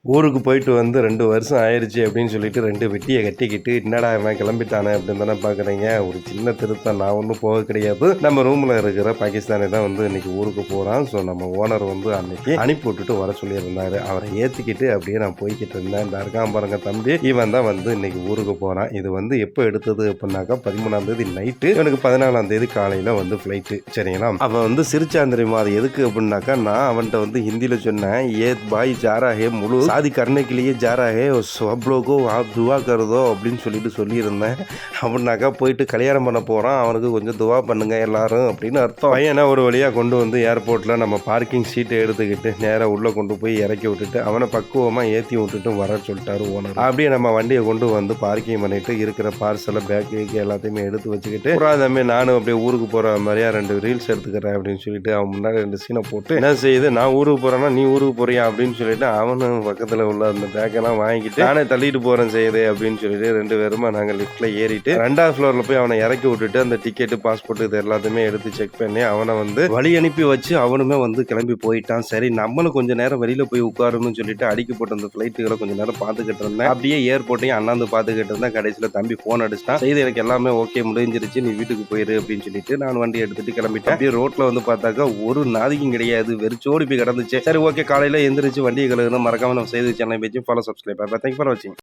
ஊருக்கு போயிட்டு வந்து 2 வருஷம் ஆயிருச்சு அப்படின்னு சொல்லிட்டு 2 வெட்டியை கட்டிக்கிட்டு என்னடா இவன் கிளம்பிட்டானே அப்படின்னு தானே பார்க்குறீங்க. ஒரு சின்ன திருத்தம், நான் ஒன்றும் போக கிடையாது. நம்ம ரூமில் இருக்கிற பாகிஸ்தானி தான் வந்து இன்னைக்கு ஊருக்கு போகிறான். ஸோ நம்ம ஓனர் வந்து அன்னைக்கு அனுப்பி விட்டுட்டு வர சொல்லியிருந்தாரு. அவரை ஏற்றிக்கிட்டு அப்படியே நான் போய்கிட்டு இருந்தேன். இந்த இருக்கான் பாருங்க தம்பி, இவன் தான் வந்து இன்னைக்கு ஊருக்கு போகிறான். இது வந்து எப்போ எடுத்தது அப்படின்னாக்கா 13ஆம் தேதி நைட்டு, எனக்கு 14ஆம் தேதி காலையில் வந்து ஃப்ளைட்டு. சரிங்களா, அவன் வந்து சிரிச்சான் தெரியுமா. அது எதுக்கு அப்படின்னாக்கா, நான் அவன்கிட்ட வந்து ஹிந்தியில் சொன்னேன், ஏ பாய் ஜாரா ஹே முழு शादी करने के लिए जा रहा है सब लोगों को आप दुआ कर दो அப்படின்னு சொல்லியிருந்தேன். அப்படின்னாக்கா போயிட்டு கல்யாணம் பண்ண போகிறான், அவனுக்கு கொஞ்சம் துவா பண்ணுங்க எல்லாரும் அப்படின்னு அர்த்தம். பையனை ஒரு வழியாக கொண்டு வந்து ஏர்போர்ட்டில் நம்ம பார்க்கிங் சீட்டை எடுத்துக்கிட்டு நேராக உள்ளே கொண்டு போய் இறக்கி விட்டுட்டு அவனை பக்குவமாக ஏற்றி விட்டுட்டு வர சொல்லிட்டாரு ஓனர். அப்படியே நம்ம வண்டியை கொண்டு வந்து பார்க்கிங் பண்ணிட்டு இருக்கிற பார்சலை பேக்கு எல்லாத்தையுமே எடுத்து வச்சுக்கிட்டு புறாதமே நானும் அப்படியே ஊருக்கு போகிற மாதிரியா 2 ரீல்ஸ் எடுத்துக்கிறேன் அப்படின்னு சொல்லிட்டு அவன் முன்னாடி 2 சீனை போட்டு என்ன செய்யுது, நான் ஊருக்கு போகிறேன்னா நீ ஊருக்கு போறியா அப்படின்னு சொல்லிட்டு அவனும் பக்கத்தில் உள்ள அந்த பேக்கெல்லாம் வாங்கிட்டு நானே தள்ளிட்டு போகிறேன் செய்யுது அப்படின்னு சொல்லிட்டு 2 பேருமா நாங்கள் லிஃப்ட்டில் ஏறிட்டு 2ஆவது ஃப்ளோரில் போய் அவனை இறக்கி விட்டுட்டு அந்த டிக்கெட்டு பாஸ்போர்ட் இது எல்லாத்தையுமே எடுத்து செக் பண்ணி அவனை வந்து வழி அனுப்பி வச்சு அவனுமே வந்து கிளம்பி போயிட்டான். சரி நம்மளும் கொஞ்சம் நேரம் வெளியில் போய் உட்காரணும்னு சொல்லிட்டு அடிக்கி போட்டு அந்த ஃப்ளைட்டுகளை கொஞ்சம் நேரம் பார்த்துக்கிட்டு இருந்தேன். அப்படியே ஏர்போர்ட்டையும் அண்ணாந்து பார்த்துக்கிட்டு இருந்தேன். கடைசியில் தம்பி ஃபோன் அடிச்சிட்டான், செய்து எனக்கு எல்லாமே ஓகே முடிஞ்சிருச்சு, நீ வீட்டுக்கு போயிரு அப்படின்னு சொல்லிட்டு நான் வண்டி எடுத்துட்டு கிளம்பிட்டேன். அப்படியே ரோட்டில் வந்து பார்த்தாக்கா ஒரு நாதிக்கும் கிடையாது, வெறிச்சோடி போய் கிடந்துச்சு. சரி ஓகே, காலையில் எந்திரிச்சு வண்டியை கழுகுன்னு மறக்காம நம்ம செய்து சேனலை பேச்சு ஃபாலோ, சப்ஸ்கிரைப். தேங்க்ஸ் ஃபார் வாட்சிங்.